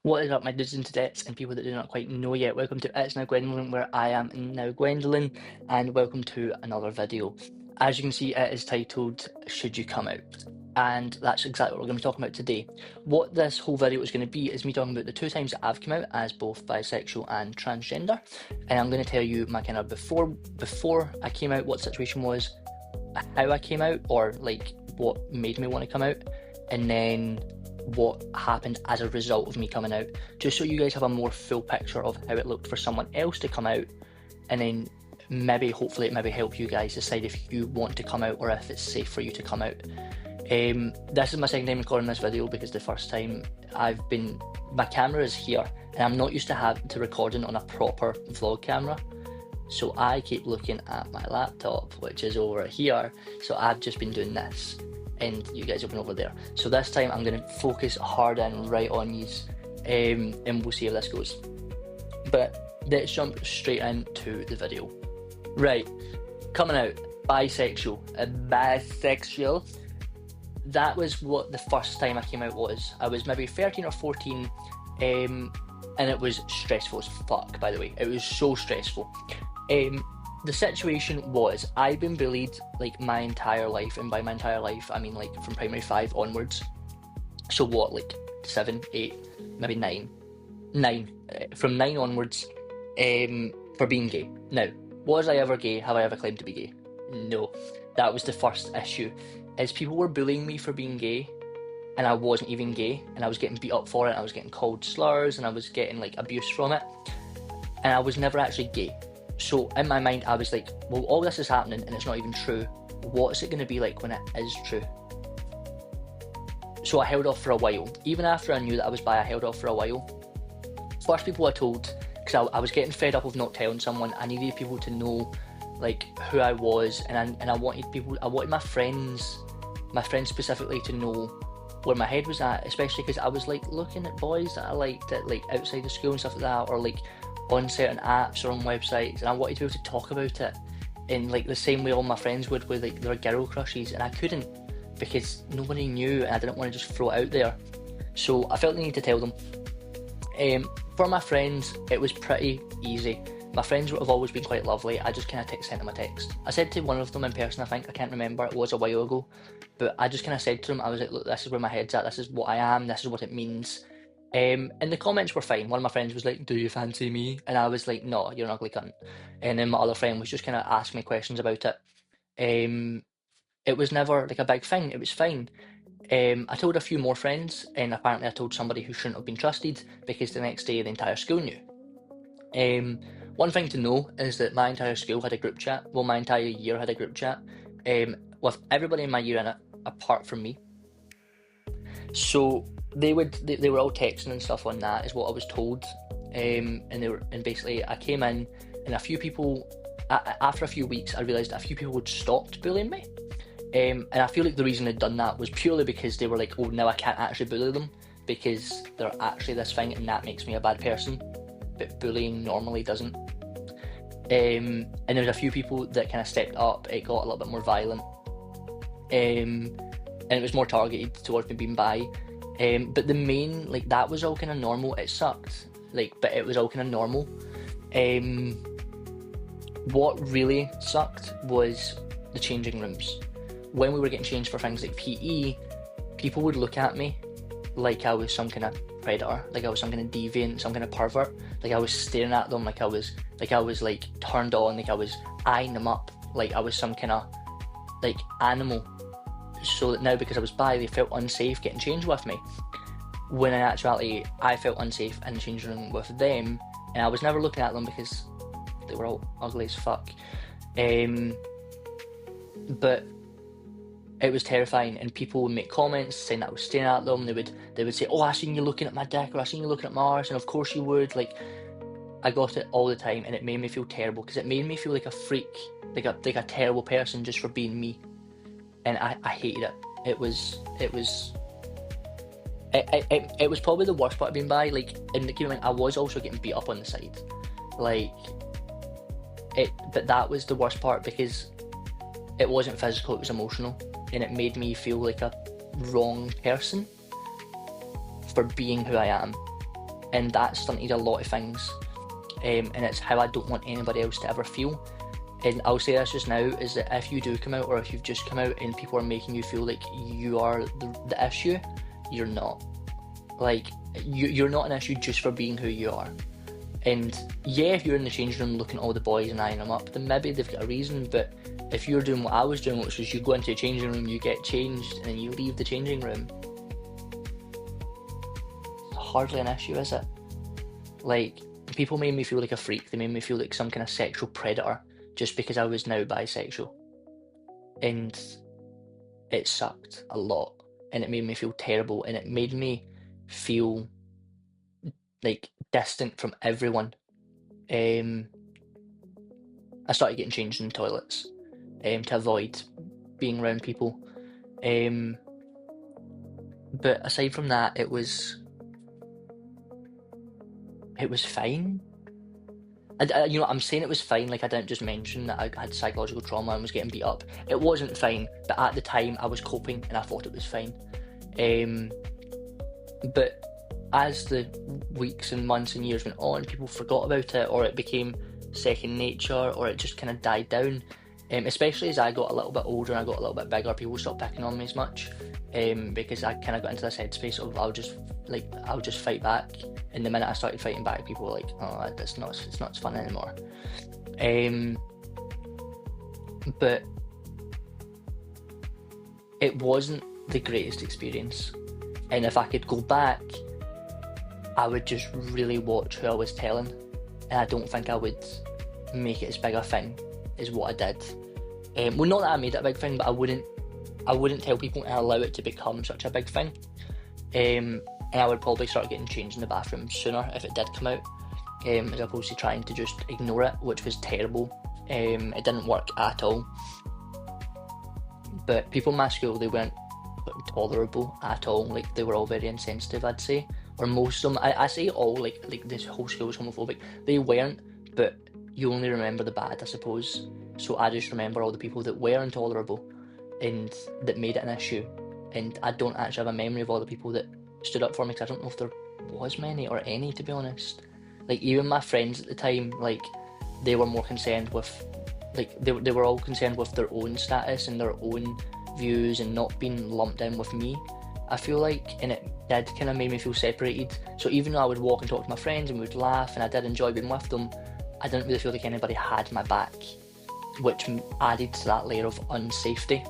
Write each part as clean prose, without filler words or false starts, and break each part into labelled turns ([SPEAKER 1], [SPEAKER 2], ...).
[SPEAKER 1] What is up, my dudes and dudettes, and people that do not quite know yet? Welcome to It's Now Gwendolyn, where I am now Gwendolyn, and welcome to another video. As you can see, it is titled Should You Come Out? And that's exactly what we're going to be talking about today. What this whole video is going to be is me talking about the two times that I've come out as both bisexual and transgender, and I'm going to tell you my kind of before I came out, what the situation was, how I came out, or like what made me want to come out, and then what happened as a result of me coming out, just so you guys have a more full picture of how it looked for someone else to come out, and then hopefully it maybe help you guys decide if you want to come out or if it's safe for you to come out. This is my second time recording this video because the first time my camera is here and I'm not used to having to recording on a proper vlog camera. So I keep looking at my laptop, which is over here. So I've just been doing this, and you guys have been over there. So this time I'm going to focus hard and right on these, and we'll see how this goes. But let's jump straight into the video. Right, coming out, bisexual. Bisexual. That was what the first time I came out was. I was maybe 13 or 14, and it was stressful as fuck, by the way. It was so stressful. The situation was I'd been bullied like my entire life, and by my entire life I mean like from primary 5 onwards. So what, like 7, 8, maybe 9, from 9 onwards, for being gay. Now, was I ever gay? Have I ever claimed to be gay? No. That was the first issue, is people were bullying me for being gay, and I wasn't even gay, and I was getting beat up for it, and I was getting called slurs, and I was getting like abuse from it, and I was never actually gay. So in my mind, I was like, well, all this is happening and it's not even true. What's it going to be like when it is true? So I held off for a while. Even after I knew that I was bi, I held off for a while. First people I told, because I was getting fed up of not telling someone. I needed people to know like who I was, and I wanted my friends specifically to know where my head was at, especially because I was like looking at boys that I liked at like outside of school and stuff like that, or like on certain apps or on websites, and I wanted to be able to talk about it in like the same way all my friends would with like their girl crushes, and I couldn't because nobody knew and I didn't want to just throw it out there. So I felt the need to tell them. For my friends, it was pretty easy. My friends have always been quite lovely. I just kind of sent them a text. I said to one of them in person, I can't remember, it was a while ago, but I just kind of said to them, I was like, look, this is where my head's at, this is what I am, this is what it means. And the comments were fine. One of my friends was like, do you fancy me? And I was like, no, you're an ugly cunt. And then my other friend was just kind of asking me questions about it. It was never like a big thing, it was fine. I told a few more friends, and apparently I told somebody who shouldn't have been trusted, because the next day the entire school knew. One thing to know is that my entire school had a group chat, well, my entire year had a group chat, with everybody in my year in it, apart from me. So they were all texting and stuff on that, is what I was told. And basically I came in, and a few people, after a few weeks, I realised a few people had stopped bullying me. And I feel like the reason they'd done that was purely because they were like, oh, now I can't actually bully them because they're actually this thing, and that makes me a bad person. But bullying normally doesn't. And there was a few people that kind of stepped up. It got a little bit more violent. And it was more targeted towards me being bi. But the main, like, that was all kind of normal. It sucked, like, but it was all kind of normal. What really sucked was the changing rooms. When we were getting changed for things like PE, people would look at me like I was some kind of predator, like I was some kind of deviant, some kind of pervert, like I was staring at them, like I was like turned on, like I was eyeing them up, like I was some kind of like animal. So that now, because I was bi, they felt unsafe getting changed with me, when in actuality I felt unsafe in the changing room with them, and I was never looking at them because they were all ugly as fuck. But it was terrifying, and people would make comments saying that I was staring at them. They would say, oh, I seen you looking at my dick, or I seen you looking at my arse, and of course you would. Like, I got it all the time, and it made me feel terrible, because it made me feel like a freak, like a terrible person just for being me. And I hated it. It was probably the worst part of being bi. Like, and keep in mind, I was also getting beat up on the side. Like, but that was the worst part, because it wasn't physical, it was emotional, and it made me feel like a wrong person for being who I am. and that stunted a lot of things. And it's how I don't want anybody else to ever feel. And I'll say this just now, is that if you do come out, or if you've just come out and people are making you feel like you are the issue, you're not. Like, you're not an issue just for being who you are. And yeah, if you're in the changing room looking at all the boys and eyeing them up, then maybe they've got a reason. But if you're doing what I was doing, which was you go into a changing room, you get changed, and then you leave the changing room, it's hardly an issue, is it? Like, people made me feel like a freak. They made me feel like some kind of sexual predator just because I was now bisexual. And it sucked a lot. And it made me feel terrible. And it made me feel like distant from everyone. I started getting changed in the toilets to avoid being around people. But aside from that, it was fine. I'm saying it was fine, like I didn't just mention that I had psychological trauma and was getting beat up. It wasn't fine, but at the time I was coping and I thought it was fine. But as the weeks and months and years went on, people forgot about it, or it became second nature, or it just kind of died down. Especially as I got a little bit older and I got a little bit bigger, people stopped picking on me as much, because I kind of got into this headspace of I'll just fight back. And the minute I started fighting back, people were like, "Oh, it's not as fun anymore." But it wasn't the greatest experience, and if I could go back, I would just really watch who I was telling, and I don't think I would make it as big a thing as what I did. Well, not that I made it a big thing, but I wouldn't tell people and allow it to become such a big thing. And I would probably start getting changed in the bathroom sooner if it did come out, as opposed to trying to just ignore it, which was terrible. It didn't work at all. But people in my school, they weren't tolerable at all. Like, they were all very insensitive, I'd say. Or most of them, I say all, like this whole school was homophobic. They weren't, but you only remember the bad, I suppose. So I just remember all the people that were intolerable and that made it an issue. And I don't actually have a memory of all the people that stood up for me, because I don't know if there was many or any, to be honest. Like, even my friends at the time, like, they were more concerned with, like, they were all concerned with their own status and their own views and not being lumped in with me, I feel like. And it did kind of made me feel separated. So even though I would walk and talk to my friends and we would laugh and I did enjoy being with them, I didn't really feel like anybody had my back, which added to that layer of unsafety.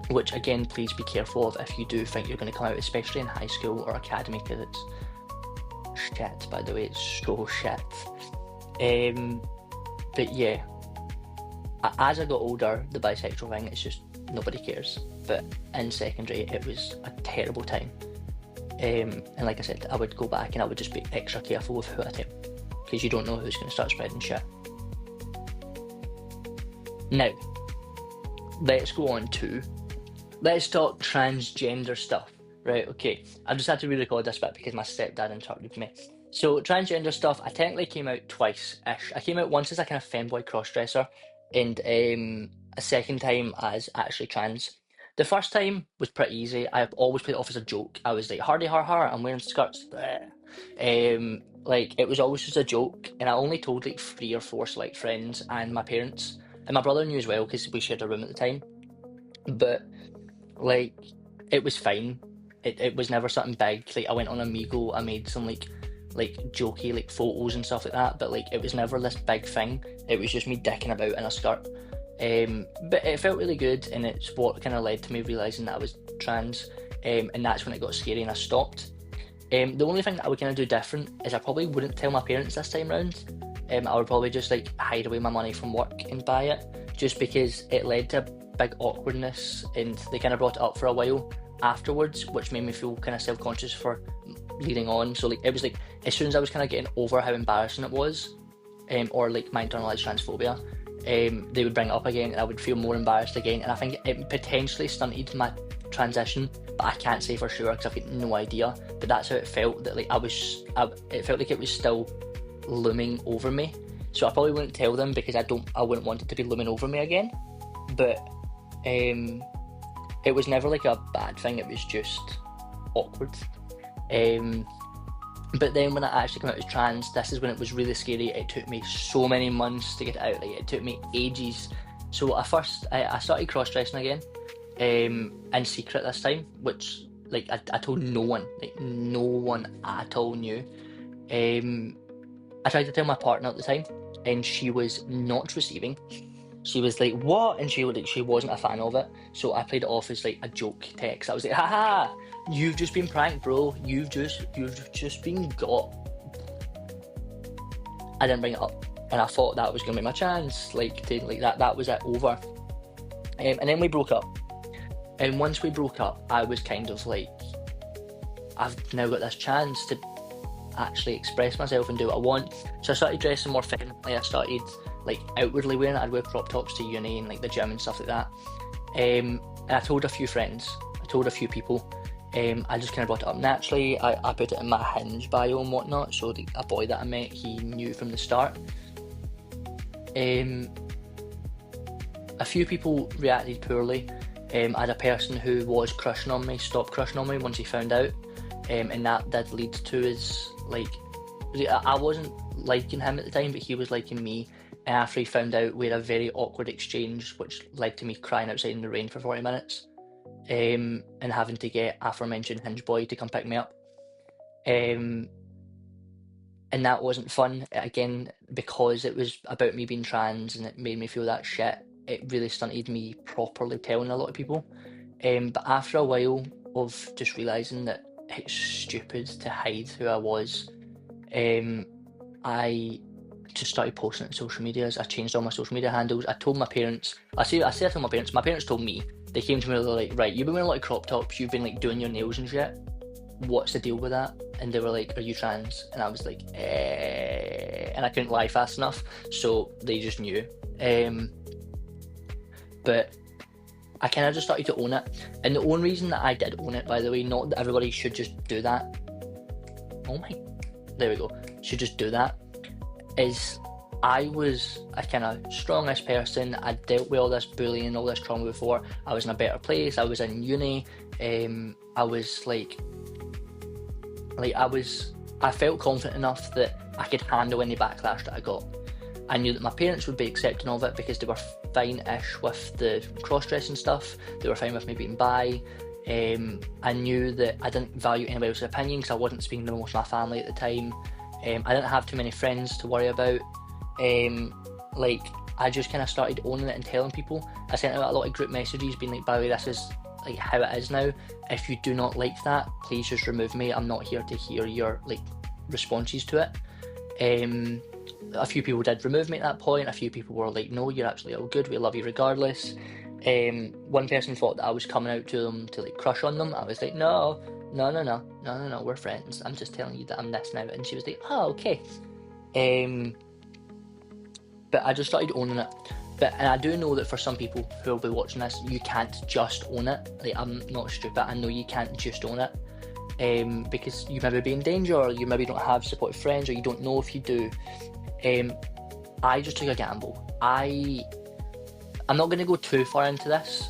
[SPEAKER 1] Which, again, please be careful of if you do think you're going to come out, especially in high school or academy, because it's shit, by the way, it's so shit. But yeah, as I got older, the bisexual thing, it's just, nobody cares. But in secondary, it was a terrible time. And like I said, I would go back and I would just be extra careful with who I tell, because you don't know who's going to start spreading shit. Now, let's go on to... let's talk transgender stuff, right? Okay, I've just had to re-record this bit because my stepdad interrupted me. So, transgender stuff, I technically came out twice-ish. I came out once as a kind of femboy crossdresser, and a second time as actually trans. The first time was pretty easy. I've always played it off as a joke. I was like, hardy har har, I'm wearing skirts. Like, it was always just a joke, and I only told like 3 or 4 select friends and my parents. And my brother knew as well, because we shared a room at the time. But like, it was fine. It was never something big. Like, I went on Amigo, I made some like jokey like photos and stuff like that, but like, it was never this big thing. It was just me dicking about in a skirt. But it felt really good, and it's what kind of led to me realising that I was trans, and that's when it got scary and I stopped. The only thing that I would kind of do different is I probably wouldn't tell my parents this time round. I would probably just like hide away my money from work and buy it, just because it led to big awkwardness, and they kind of brought it up for a while afterwards, which made me feel kind of self-conscious for leading on. So like, it was like, as soon as I was kind of getting over how embarrassing it was, or like my internalized transphobia, they would bring it up again and I would feel more embarrassed again, and I think it potentially stunted my transition, but I can't say for sure because I've got no idea. But that's how it felt, that like it felt like it was still looming over me. So I probably wouldn't tell them because I wouldn't want it to be looming over me again. But it was never like a bad thing, it was just awkward. But then when I actually came out as trans, this is when it was really scary. It took me so many months to get it out. Like, it took me ages. So I started cross-dressing again, in secret this time, which like I told no one, like no one at all knew. Um, I tried to tell my partner at the time, and she was not receiving. She was like, "What?" And she wasn't a fan of it. So I played it off as like a joke text. I was like, "Haha, you've just been pranked, bro. You've just been got." I didn't bring it up, and I thought that was gonna be my chance, like to like that was it over. And then we broke up. And once we broke up, I was kind of like, I've now got this chance to actually express myself and do what I want. So I started dressing more femininely. I started like outwardly wearing it. I'd wear crop tops to uni and like the gym and stuff like that. And I told a few friends, I told a few people. I just kind of brought it up naturally. I put it in my Hinge bio and whatnot. So a boy that I met, he knew from the start. A few people reacted poorly. I had a person who was crushing on me, stopped crushing on me once he found out. And that did lead to his, like, I wasn't liking him at the time, but he was liking me. And after he found out, we had a very awkward exchange, which led to me crying outside in the rain for 40 minutes. And having to get aforementioned Hinge boy to come pick me up. And that wasn't fun. Again, because it was about me being trans and it made me feel that shit, it really stunted me properly telling a lot of people. But after a while of just realising that it's stupid to hide who I was, I just started posting it on social medias. I changed all my social media handles. I told my parents, I said I told my parents told me. They came to me, they're like, right, you've been wearing a lot of crop tops, you've been like doing your nails and shit. What's the deal with that? And they were like, are you trans? And I was like, and I couldn't lie fast enough, so they just knew. But I kind of just started to own it. And the only reason that I did own it, by the way, not that everybody should just do that. Oh my, there we go. Should just do that. Is I was a kind of strongish person. I dealt with all this bullying and all this trauma before. I was in a better place. I was in uni. I was I felt confident enough that I could handle any backlash that I got. I knew that my parents would be accepting of it because they were fine-ish with the cross-dressing stuff. They were fine with me being bi. I knew that I didn't value anybody else's opinion because I wasn't speaking to most of my family at the time. I didn't have too many friends to worry about. I just kind of started owning it and telling people. I sent out a lot of group messages being like, by the way, this is like how it is now. If you do not like that, please just remove me. I'm not here to hear your like responses to it. A few people did remove me at that point. A few people were like, no, you're absolutely all good, we love you regardless. One person thought that I was coming out to them to like crush on them. I was like, no, we're friends, I'm just telling you that I'm this now. And she was like, oh, okay. But I just started owning it. And I do know that for some people who will be watching this, you can't just own it. Like, I'm not stupid, I know you can't just own it. Because you maybe be in danger, or you maybe don't have supportive friends, or you don't know if you do. I just took a gamble. I'm not going to go too far into this,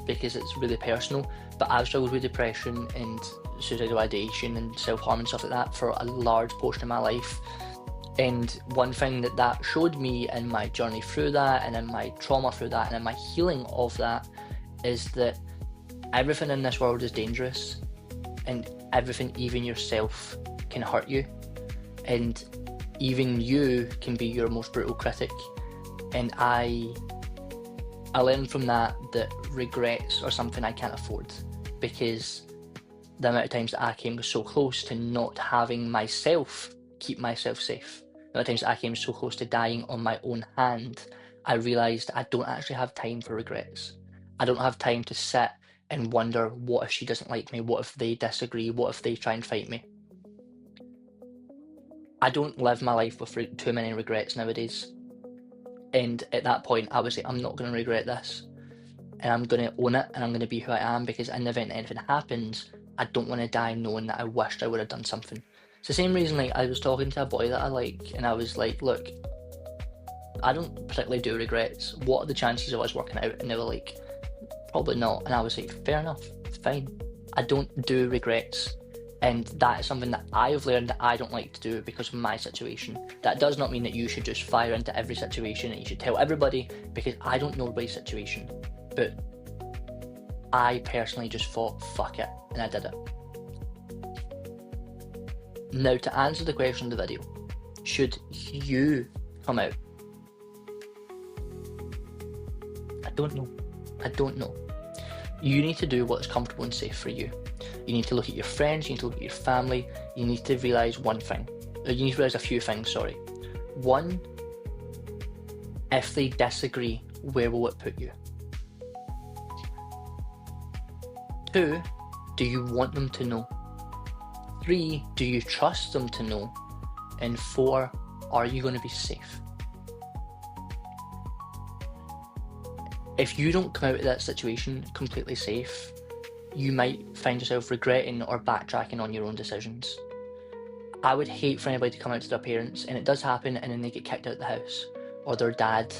[SPEAKER 1] because it's really personal, but I've struggled with depression and suicidal ideation and self-harm and stuff like that for a large portion of my life. And one thing that showed me in my journey through that, and in my trauma through that, and in my healing of that, is that everything in this world is dangerous, and everything, even yourself, can hurt you, and even you can be your most brutal critic. And I learned from that regrets are something I can't afford, because the amount of times that I came so close to not having myself keep myself safe, the amount of times that I came so close to dying on my own hand, I realised I don't actually have time for regrets. I don't have time to sit and wonder, what if she doesn't like me? What if they disagree? What if they try and fight me? I don't live my life with too many regrets nowadays. And at that point, I was like, I'm not going to regret this. And I'm going to own it, and I'm going to be who I am, because in the event anything happens, I don't want to die knowing that I wished I would have done something. It's the same reason, like, I was talking to a boy that I like, and I was like, look, I don't particularly do regrets. What are the chances of us working out? And they were like, probably not. And I was like, fair enough, it's fine. I don't do regrets. And that is something that I've learned that I don't like to do because of my situation. That does not mean that you should just fire into every situation and you should tell everybody, because I don't know everybody's situation. But I personally just thought, fuck it, and I did it. Now, to answer the question of the video, should you come out? I don't know. You need to do what's comfortable and safe for you. You need to look at your friends, you need to look at your family, you need to realise one thing. You need to realise a few things, sorry. One, if they disagree, where will it put you? Two, do you want them to know? Three, do you trust them to know? And four, are you going to be safe? If you don't come out of that situation completely safe, you might find yourself regretting or backtracking on your own decisions. I would hate for anybody to come out to their parents, and it does happen, and then they get kicked out of the house, or their dad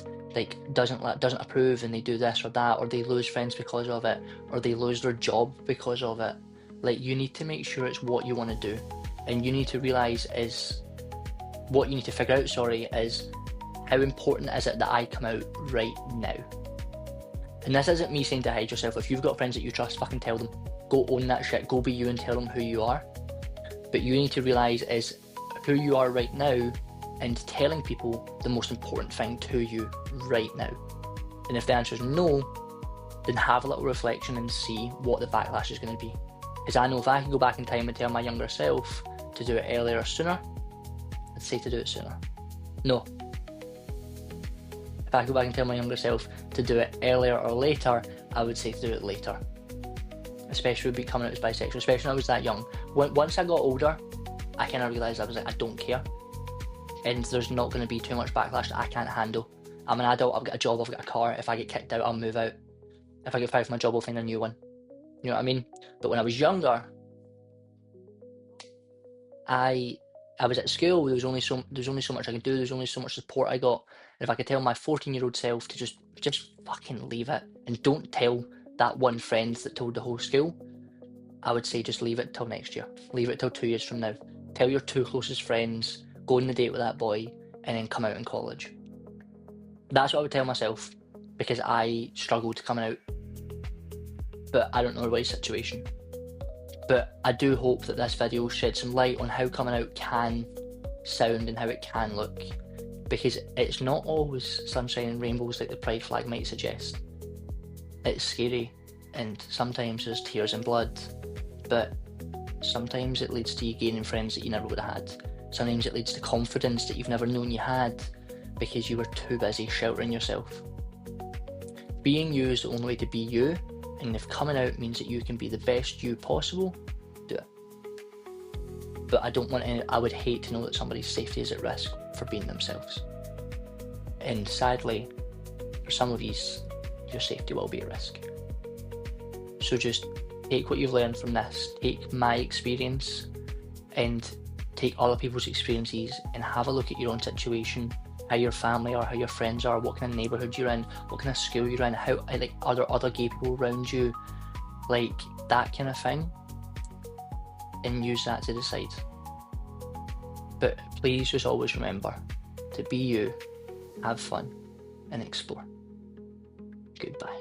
[SPEAKER 1] doesn't approve, and they do this or that, or they lose friends because of it, or they lose their job because of it. You need to make sure it's what you want to do, and you need to realise is how important is it that I come out right now. And this isn't me saying to hide yourself. If you've got friends that you trust, fucking tell them. Go own that shit. Go be you and tell them who you are. But you need to realise is who you are right now, and telling people the most important thing to you right now. And if the answer is no, then have a little reflection and see what the backlash is going to be. Because I know if I can go back in time and tell my younger self to do it earlier or sooner, I'd say to do it sooner. No. If I could go back and tell my younger self to do it earlier or later, I would say to do it later. Especially with coming out as bisexual, especially when I was that young. Once I got older, I kind of realised I was like, I don't care. And there's not going to be too much backlash that I can't handle. I'm an adult, I've got a job, I've got a car. If I get kicked out, I'll move out. If I get fired from my job, I'll find a new one. You know what I mean? But when I was younger, I was at school, there was only so much I could do, there was only so much support I got. And if I could tell my 14-year-old self to just fucking leave it, and don't tell that one friend that told the whole school, I would say just leave it till next year. Leave it till 2 years from now. Tell your 2 closest friends, go on the date with that boy, and then come out in college. That's what I would tell myself, because I struggled coming out. But I don't know everybody's situation. But I do hope that this video sheds some light on how coming out can sound and how it can look. Because it's not always sunshine and rainbows like the pride flag might suggest. It's scary, and sometimes there's tears and blood, but sometimes it leads to you gaining friends that you never would have had. Sometimes it leads to confidence that you've never known you had, because you were too busy sheltering yourself. Being you is the only way to be you, and if coming out means that you can be the best you possible, do it. But I would hate to know that somebody's safety is at risk for being themselves. And sadly, for some of you, your safety will be at risk. So just take what you've learned from this, take my experience, and take other people's experiences, and have a look at your own situation, how your family are, how your friends are, what kind of neighbourhood you're in, what kind of school you're in, how are there other gay people around you, that kind of thing, and use that to decide. But please just always remember to be you, have fun, and explore. Goodbye.